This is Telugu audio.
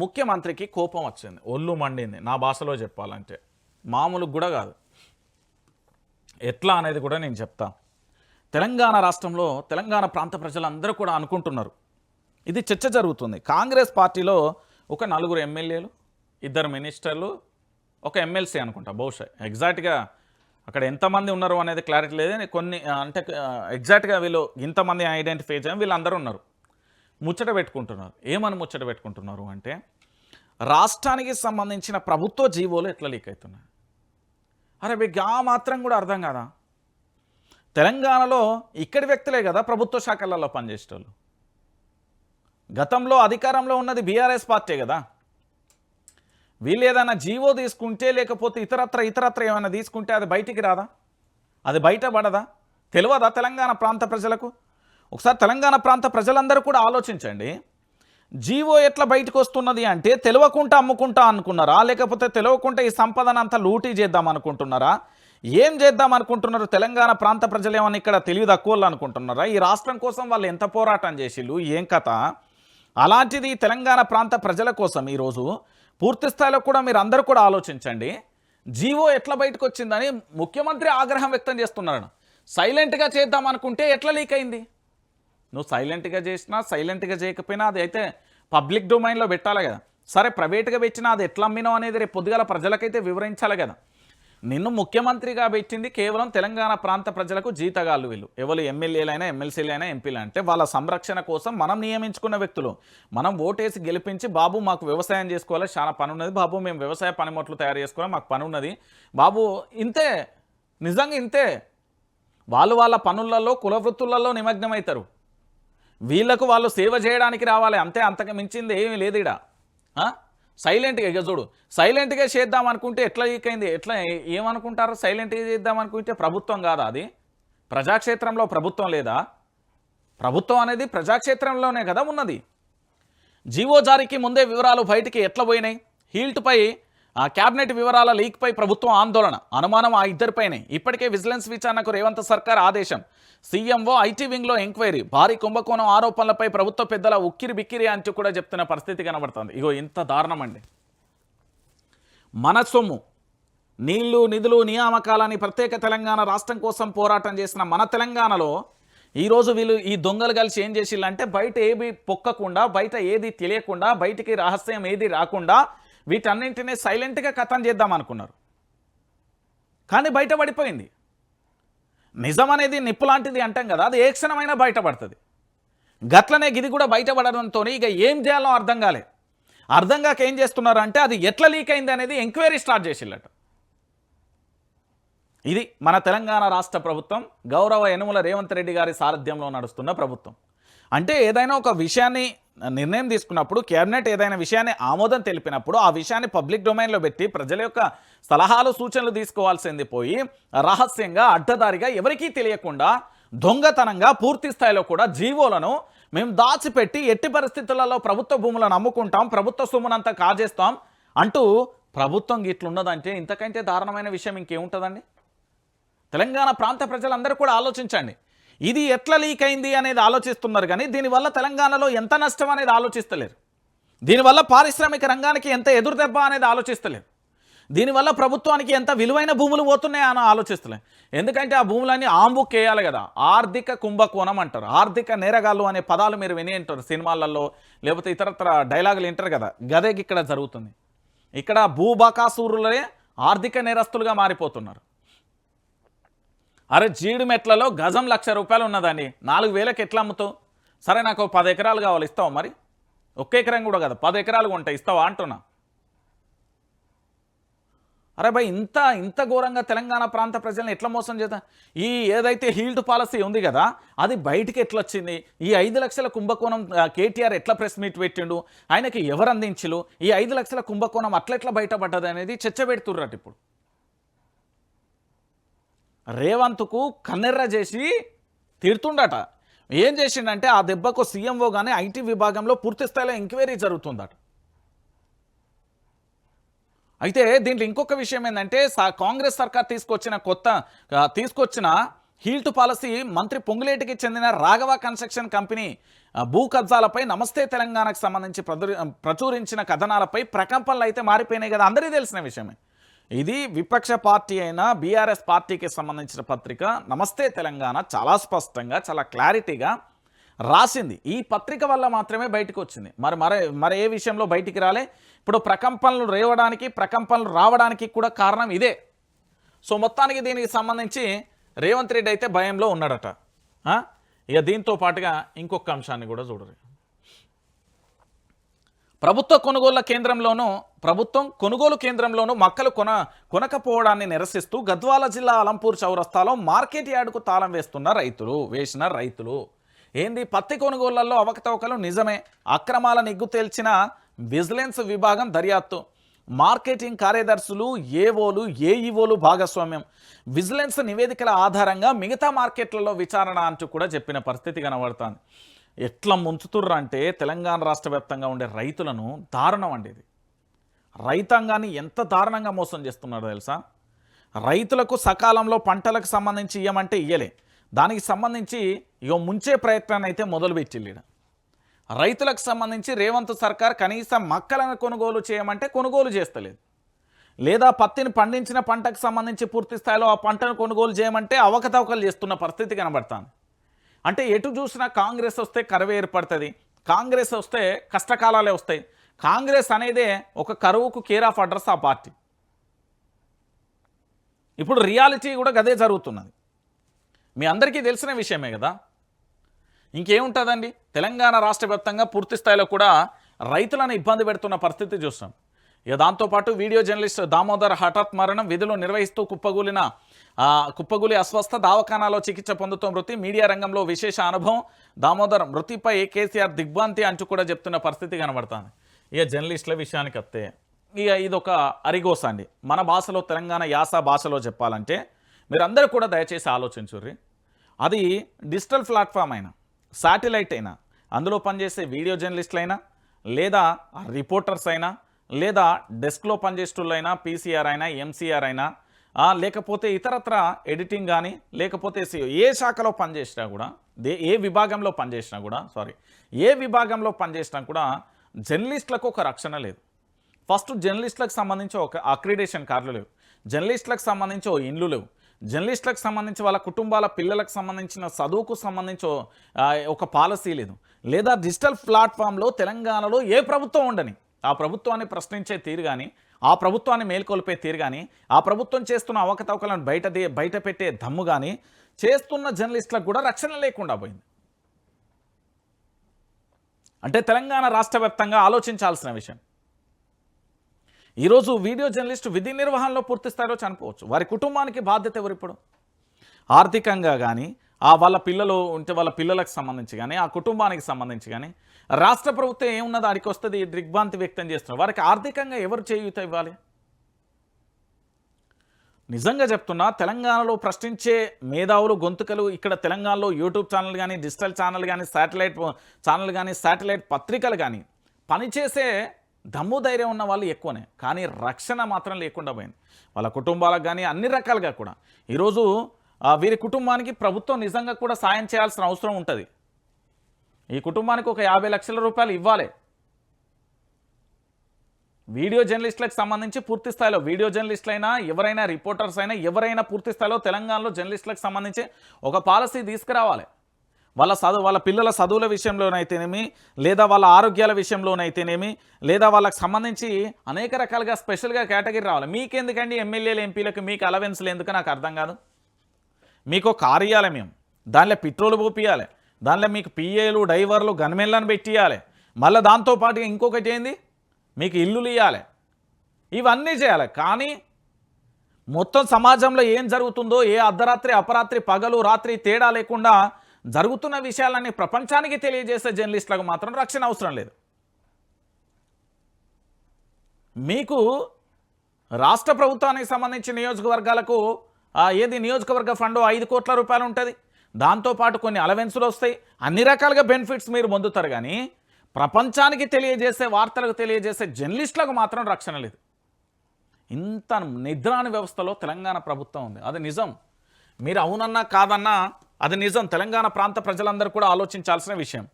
ముఖ్యమంత్రికి కోపం వచ్చింది, ఒళ్ళు మండింది. నా భాషలో చెప్పాలంటే మామూలుగా కూడా కాదు. ఎట్లా అనేది కూడా నేను చెప్తా. తెలంగాణ రాష్ట్రంలో తెలంగాణ ప్రాంత ప్రజలందరూ కూడా అనుకుంటున్నారు, ఇది చర్చ జరుగుతుంది. కాంగ్రెస్ పార్టీలో ఒక 4 ఎమ్మెల్యేలు, 2 మినిస్టర్లు, ఒక ఎమ్మెల్సీ అనుకుంటా బహుశా. ఎగ్జాక్ట్గా అక్కడ ఎంతమంది ఉన్నారు అనేది క్లారిటీ లేదు. కొన్ని అంటే ఎగ్జాక్ట్గా వీళ్ళు ఇంతమంది ఐడెంటిఫై చేయడం, వీళ్ళందరూ ఉన్నారు. ముచ్చట పెట్టుకుంటున్నారు. ఏమని ముచ్చట పెట్టుకుంటున్నారు అంటే, రాష్ట్రానికి సంబంధించిన ప్రభుత్వ జీవోలు ఎట్లా లీక్ అవుతున్నాయి. అరే మీకు ఆ మాత్రం కూడా అర్థం కాదా? తెలంగాణలో ఇక్కడి వ్యక్తులే కదా ప్రభుత్వ శాఖలలో పనిచేసేటోళ్ళు. గతంలో అధికారంలో ఉన్నది బీఆర్ఎస్ పార్టీ కదా. వీళ్ళు ఏదైనా జీవో తీసుకుంటే, లేకపోతే ఇతరత్ర ఏమైనా తీసుకుంటే అది బయటికి రాదా? అది బయటపడదా? తెలియదా తెలంగాణ ప్రాంత ప్రజలకు? ఒకసారి తెలంగాణ ప్రాంత ప్రజలందరూ కూడా ఆలోచించండి. జీవో ఎట్లా బయటకు వస్తున్నది అంటే, తెలియకుండా అమ్ముకుంటా అనుకున్నారా, లేకపోతే తెలియకుండా ఈ సంపదనంతా లూటీ చేద్దాం అనుకుంటున్నారా? ఏం చేద్దాం అనుకుంటున్నారు? తెలంగాణ ప్రాంత ప్రజలు ఏమన్నా ఇక్కడ తెలివి తక్కువ అనుకుంటున్నారా? ఈ రాష్ట్రం కోసం వాళ్ళు ఎంత పోరాటం చేసిళ్ళు, ఏం కథ? అలాంటిది తెలంగాణ ప్రాంత ప్రజల కోసం ఈరోజు పూర్తి స్థాయిలో కూడా మీరు అందరూ కూడా ఆలోచించండి. జీవో ఎట్లా బయటకు వచ్చిందని ముఖ్యమంత్రి ఆగ్రహం వ్యక్తం చేస్తున్నాడు. సైలెంట్గా చేద్దాం అనుకుంటే ఎట్లా లీక్ అయింది? నువ్వు సైలెంట్గా చేసినా సైలెంట్గా చేయకపోయినా అది అయితే పబ్లిక్ డొమైన్లో పెట్టాలి కదా. సరే ప్రైవేట్గా పెట్టినా అది ఎట్లా అమ్మినావు అనేది రేపు పొద్దుగాల ప్రజలకైతే వివరించాలి కదా. నిన్ను ముఖ్యమంత్రిగా పెట్టింది కేవలం తెలంగాణ ప్రాంత ప్రజలకు జీతగాళ్ళు. వీళ్ళు ఎవరు ఎమ్మెల్యేలైనా, ఎమ్మెల్సీలైనా, ఎంపీలు అంటే వాళ్ళ సంరక్షణ కోసం మనం నియమించుకున్న వ్యక్తులు. మనం ఓటేసి గెలిపించి, బాబు మాకు వ్యవసాయం చేసుకోవాలి, చాలా పని ఉన్నది బాబు, మేము వ్యవసాయ పనిముట్లు తయారు చేసుకోవాలి, మాకు పని ఉన్నది బాబు, ఇంతే. నిజంగా ఇంతే. వాళ్ళ పనులలో, కుల వృత్తులలో నిమగ్నమవుతారు. వీళ్లకు వాళ్ళు సేవ చేయడానికి రావాలి అంతే, అంతకు మించింది ఏమీ లేదు ఇక్కడ. సైలెంట్గా ఇక చూడు, సైలెంట్గా చేద్దాం అనుకుంటే ఎట్లా లీక్ అయింది? ఎట్లా ఏమనుకుంటారు? సైలెంట్గా చేద్దాం అనుకుంటే ప్రభుత్వం కాదా అది? ప్రజాక్షేత్రంలో ప్రభుత్వం లేదా? ప్రభుత్వం అనేది ప్రజాక్షేత్రంలోనే కదా ఉన్నది. జీవో జారీకి ముందే వివరాలు బయటికి ఎట్లా పోయినాయి? హీల్ట్పై క్యాబినెట్ వివరాల లీక్పై ప్రభుత్వం ఆందోళన, అనుమానం ఆ ఇద్దరిపైనే. ఇప్పటికే విజిలెన్స్ విచారణకు రేవంత్ సర్కార్ ఆదేశం. సీఎంఓ ఐటీ వింగ్లో ఎంక్వైరీ. భారీ కుంభకోణం ఆరోపణలపై ప్రభుత్వ పెద్దల ఉక్కిరి బిక్కిరి అంటూ కూడా చెప్తున్న పరిస్థితి కనబడుతుంది. ఇగో ఇంత దారుణం అండి. మన సొమ్ము, నీళ్లు, నిధులు, నియామకాలని ప్రత్యేక తెలంగాణ రాష్ట్రం కోసం పోరాటం చేసిన మన తెలంగాణలో ఈరోజు వీళ్ళు ఈ దొంగలు కలిసి ఏం చేసిల్లంటే, బయట ఏది పొక్కకుండా, బయట ఏది తెలియకుండా, బయటికి రహస్యం ఏది రాకుండా వీటన్నింటినీ సైలెంట్గా కథం చేద్దాం అనుకున్నారు. కానీ బయటపడిపోయింది. నిజం అనేది నిప్పు లాంటిది అంటాం కదా, అది ఏ క్షణమైనా బయటపడుతుంది. గట్లనే గిది కూడా బయటపడడంతో ఇక ఏం చేయాలో అర్థం కాలే. అర్థం కాక ఏం చేస్తున్నారు అంటే, అది ఎట్లా లీక్ అయింది అనేది ఎంక్వైరీ స్టార్ట్ చేసిల్లట. ఇది మన తెలంగాణ రాష్ట్ర ప్రభుత్వం, గౌరవ యనుమల రేవంత్ రెడ్డి గారి సారథ్యంలో నడుస్తున్న ప్రభుత్వం. అంటే ఏదైనా ఒక విషయాన్ని నిర్ణయం తీసుకున్నప్పుడు, కేబినెట్ ఏదైనా విషయాన్ని ఆమోదం తెలిపినప్పుడు ఆ విషయాన్ని పబ్లిక్ డొమైన్లో పెట్టి ప్రజల యొక్క సలహాలు, సూచనలు తీసుకోవాల్సింది పోయి రహస్యంగా, అడ్డదారిగా, ఎవరికీ తెలియకుండా దొంగతనంగా పూర్తి స్థాయిలో కూడా జీవోలను మేము దాచిపెట్టి ఎట్టి పరిస్థితులలో ప్రభుత్వ భూములను అమ్ముకుంటాం, ప్రభుత్వ సొమ్మునంతా కాజేస్తాం అంటూ ప్రభుత్వం గిట్లున్నదంటే ఇంతకంటే దారుణమైన విషయం ఇంకేముంటుందండి? తెలంగాణ ప్రాంత ప్రజలందరూ కూడా ఆలోచించండి. ఇది ఎట్లా లీక్ అయింది అనేది ఆలోచిస్తున్నారు, కానీ దీనివల్ల తెలంగాణలో ఎంత నష్టం అనేది ఆలోచిస్తలేరు. దీనివల్ల పారిశ్రామిక రంగానికి ఎంత ఎదురుదెబ్బ అనేది ఆలోచిస్తలేరు. దీనివల్ల ప్రభుత్వానికి ఎంత విలువైన భూములు పోతున్నాయో అని ఆలోచిస్తలేరు. ఎందుకంటే ఆ భూములన్నీ ఆంబుక్ వేయాలి కదా. ఆర్థిక కుంభకోణం అంటారు, ఆర్థిక నేరగాళ్ళు అనే పదాలు మీరు విని ఉంటారు సినిమాలలో, లేకపోతే ఇతరత్ర డైలాగులు వింటారు కదా. గదే ఇక్కడ జరుగుతుంది. ఇక్కడ భూబకాసూరులే ఆర్థిక నేరస్తులుగా మారిపోతున్నారు. అరే జీడి మెట్లలో గజం ₹1,00,000 ఉన్నదండి, 4,000కి ఎట్లా అమ్ముతావు? సరే నాకు 10 ఎకరాలు కావాలి, ఇస్తావా? మరి ఒక్క ఎకరం కూడా కదా, 10 ఎకరాలు ఉంటాయి, ఇస్తావా అంటున్నా. అరే భయ్, ఇంత ఘోరంగా తెలంగాణ ప్రాంత ప్రజలను ఎట్లా మోసం చేద్దాం? ఈ ఏదైతే హీల్డ్ పాలసీ ఉంది కదా, అది బయటికి ఎట్లా వచ్చింది? ఈ 5 లక్షల కుంభకోణం కేటీఆర్ ఎట్లా ప్రెస్ మీట్ పెట్టిండు, ఆయనకి ఎవరు అందించలు? ఈ 5 లక్షల కుంభకోణం అట్లెట్లా బయటపడ్డది అనేది చర్చ పెడుతుర్రట. ఇప్పుడు రేవంత్కు కన్నెర్ర చేసి తిడుతుండట. ఏం చేసిండంటే, ఆ దెబ్బకు సీఎంఓ కానీ ఐటీ విభాగంలో పూర్తి స్థాయిలో ఎంక్వైరీ జరుగుతుందట. అయితే దీంట్లో ఇంకొక విషయం ఏంటంటే, కాంగ్రెస్ సర్కార్ తీసుకొచ్చిన హీల్ట్ పాలసీ మంత్రి పొంగులేటికి చెందిన రాఘవ కన్స్ట్రక్షన్ కంపెనీ భూ కబ్జాలపై నమస్తే తెలంగాణకు సంబంధించి ప్రచురించిన కథనాలపై ప్రకంపనలు అయితే మారిపోయినాయి కదా, అందరికీ తెలిసిన విషయమే. ఇది విపక్ష పార్టీ అయిన బీఆర్ఎస్ పార్టీకి సంబంధించిన పత్రిక నమస్తే తెలంగాణ చాలా స్పష్టంగా చాలా క్లారిటీగా రాసింది. ఈ పత్రిక వల్ల మాత్రమే బయటకు వచ్చింది. మరి ఏ విషయంలో బయటికి రాలే. ఇప్పుడు ప్రకంపనలు రావడానికి కూడా కారణం ఇదే. సో మొత్తానికి దీనికి సంబంధించి రేవంత్ రెడ్డి అయితే భయంలో ఉన్నాడట. ఇక దీంతో పాటుగా ఇంకొక అంశాన్ని కూడా చూడరు. ప్రభుత్వం కొనుగోలు కేంద్రంలోనూ మొక్కలు కొనకపోవడాన్ని నిరసిస్తూ గద్వాల జిల్లా అలంపూర్ చౌరస్తాలో మార్కెట్ యార్డుకు తాళం వేసిన రైతులు ఏంది పత్తి కొనుగోళ్లలో అవకతవకలు నిజమే, అక్రమాల నిగ్గు తేల్చిన విజిలెన్స్ విభాగం దర్యాప్తు, మార్కెటింగ్ కార్యదర్శులు ఏఈఓలు భాగస్వామ్యం, విజిలెన్స్ నివేదికల ఆధారంగా మిగతా మార్కెట్లలో విచారణ అంటూ కూడా చెప్పిన పరిస్థితి కనబడుతుంది. ఎట్లా ముంచుతుర్రు అంటే తెలంగాణ రాష్ట్ర వ్యాప్తంగా ఉండే రైతులను దారుణం అండి. ఇది రైతాంగాన్ని ఎంత దారుణంగా మోసం చేస్తున్నారో తెలుసా. రైతులకు సకాలంలో పంటలకు సంబంధించి ఇయ్యమంటే ఇయ్యలే, దానికి సంబంధించి ముంచే ప్రయత్నాన్ని అయితే మొదలుపెట్టిల్లి. రైతులకు సంబంధించి రేవంత్ సర్కార్ కనీసం మొక్కలను కొనుగోలు చేయమంటే కొనుగోలు చేస్తలేదు, లేదా పత్తిని పండించిన పంటకు సంబంధించి పూర్తి స్థాయిలో ఆ పంటను కొనుగోలు చేయమంటే అవకతవకలు చేస్తున్న పరిస్థితి కనబడుతుంది. అంటే ఎటు చూసినా కాంగ్రెస్ వస్తే కరువు ఏర్పడుతుంది, కాంగ్రెస్ వస్తే కష్టకాలాలే వస్తాయి. కాంగ్రెస్ అనేదే ఒక కరువుకు కేర్ ఆఫ్ అడ్రస్ ఆ పార్టీ. ఇప్పుడు రియాలిటీ కూడా గదే జరుగుతున్నది. మీ అందరికీ తెలిసిన విషయమే కదా. ఇంకేముంటుందండి, తెలంగాణ రాష్ట్ర వ్యాప్తంగా పూర్తి స్థాయిలో కూడా రైతులను ఇబ్బంది పెడుతున్న పరిస్థితి చూస్తాం. ఇక దాంతోపాటు వీడియో జర్నలిస్ట్ దామోదర్ హఠాత్ మరణం, విధులు నిర్వహిస్తూ కుప్పగూలి అస్వస్థ, దవాఖానాలో చికిత్స పొందుతూ మృతి, మీడియా రంగంలో విశేష అనుభవం, దామోదర్ మృతిపై కేసీఆర్ దిగ్భ్రాంతి అంటూ కూడా చెప్తున్న పరిస్థితి కనబడుతుంది. ఇక జర్నలిస్టుల విషయానికి వస్తే ఇక ఇదొక అరిగోస అండి. మన భాషలో తెలంగాణ యాస భాషలో చెప్పాలంటే మీరందరూ కూడా దయచేసి ఆలోచించుర్రి. అది డిజిటల్ ప్లాట్ఫామ్ అయినా శాటిలైట్ అయినా అందులో పనిచేసే వీడియో జర్నలిస్టులైనా లేదా రిపోర్టర్స్ అయినా లేదా డెస్క్లో పనిచేసేటోళ్ళైనా పీసీఆర్ అయినా ఎంసీఆర్ అయినా లేకపోతే ఇతరత్ర ఎడిటింగ్ కానీ లేకపోతే ఏ శాఖలో పనిచేసినా కూడా ఏ విభాగంలో పనిచేసినా కూడా జర్నలిస్టులకు ఒక రక్షణ లేదు. ఫస్ట్ జర్నలిస్టులకు సంబంధించి ఒక అక్రిడేషన్ కార్డులు లేవు, జర్నలిస్టులకు సంబంధించి ఓ ఇండ్లు లేవు, జర్నలిస్టులకు సంబంధించి వాళ్ళ కుటుంబాల పిల్లలకు సంబంధించిన చదువుకు సంబంధించి ఒక పాలసీ లేదు. లేదా డిజిటల్ ప్లాట్ఫామ్లో తెలంగాణలో ఏ ప్రభుత్వం ఉండని ఆ ప్రభుత్వాన్ని ప్రశ్నించే తీరు కానీ, ఆ ప్రభుత్వాన్ని మేల్కొల్పే తీరు కానీ, ఆ ప్రభుత్వం చేస్తున్న అవకతవకలను బయట పెట్టే దమ్ము కానీ చేస్తున్న జర్నలిస్టులకు కూడా రక్షణ లేకుండా పోయింది. అంటే తెలంగాణ రాష్ట్ర వ్యాప్తంగా ఆలోచించాల్సిన విషయం. ఈరోజు వీడియో జర్నలిస్టు విధి నిర్వహణలో పూర్తి స్థాయిలో చనిపోవచ్చు. వారి కుటుంబానికి బాధ్యత ఎవరు? ఇప్పుడు ఆర్థికంగా కానీ, వాళ్ళ పిల్లలు ఉంటే వాళ్ళ పిల్లలకు సంబంధించి కానీ, ఆ కుటుంబానికి సంబంధించి కానీ రాష్ట్ర ప్రభుత్వం ఏమున్నదో అడిగి వస్తుంది దిగ్భ్రాంతి వ్యక్తం చేస్తున్నారు. వారికి ఆర్థికంగా ఎవరు చేయూత ఇవ్వాలి? నిజంగా చెప్తున్నా, తెలంగాణలో ప్రశ్నించే మేధావులు గొంతుకలు ఇక్కడ తెలంగాణలో యూట్యూబ్ ఛానల్ కానీ, డిజిటల్ ఛానల్ కానీ, శాటిలైట్ ఛానల్ కానీ, శాటిలైట్ పత్రికలు కానీ పనిచేసే దమ్ము ధైర్యం ఉన్న వాళ్ళు ఎక్కువనే, కానీ రక్షణ మాత్రం లేకుండా పోయింది వాళ్ళ కుటుంబాలకు కానీ అన్ని రకాలుగా కూడా. ఈరోజు వీరి కుటుంబానికి ప్రభుత్వం నిజంగా కూడా సాయం చేయాల్సిన అవసరం ఉంటుంది. ఈ కుటుంబానికి ఒక 50 లక్షల రూపాయలు ఇవ్వాలి. వీడియో జర్నలిస్టులకు సంబంధించి పూర్తి స్థాయిలో వీడియో జర్నలిస్టులైనా ఎవరైనా రిపోర్టర్స్ అయినా ఎవరైనా పూర్తి స్థాయిలో తెలంగాణలో జర్నలిస్టులకు సంబంధించి ఒక పాలసీ తీసుకురావాలి. వాళ్ళ పిల్లల చదువుల విషయంలోనైతేనేమి, లేదా వాళ్ళ ఆరోగ్యాల విషయంలోనైతేనేమి, లేదా వాళ్ళకి సంబంధించి అనేక రకాలుగా స్పెషల్గా కేటగిరీ రావాలి. మీకెందుకండి ఎమ్మెల్యేలు ఎంపీలకు మీకు అలవెన్స్లు ఎందుకు నాకు అర్థం కాదు. మీకు కారు ఇవ్వాలి, మేము దానిలో పెట్రోల్ పోపియాలి, దానిలో మీకు పిఏలు డ్రైవర్లు గన్మెన్లను పెట్టియాలి, మళ్ళీ దాంతోపాటు ఇంకొకటి ఏంది మీకు ఇల్లులు ఇవ్వాలి, ఇవన్నీ చేయాలి. కానీ మొత్తం సమాజంలో ఏం జరుగుతుందో ఏ అర్ధరాత్రి అపరాత్రి పగలు రాత్రి తేడా లేకుండా జరుగుతున్న విషయాలన్నీ ప్రపంచానికి తెలియజేసే జర్నలిస్టులకు మాత్రం రక్షణ అవసరం లేదు. మీకు రాష్ట్ర ప్రభుత్వానికి సంబంధించి నియోజకవర్గాలకు నియోజకవర్గ ఫండ్ 5 కోట్ల రూపాయలు ఉంటుంది, దాంతోపాటు కొన్ని అలవెన్సులు వస్తాయి, అన్ని రకాలుగా బెనిఫిట్స్ మీరు పొందుతారు. కానీ ప్రపంచానికి తెలియజేసే వార్తలకు తెలియజేసే జర్నలిస్టులకు మాత్రం రక్షణ లేదు. ఇంత నిద్రాని వ్యవస్థలో తెలంగాణ ప్రభుత్వం ఉంది, అది నిజం. మీరు అవునన్నా కాదన్నా అది నిజం. తెలంగాణ ప్రాంత ప్రజలందరూ కూడా ఆలోచించాల్సిన విషయం.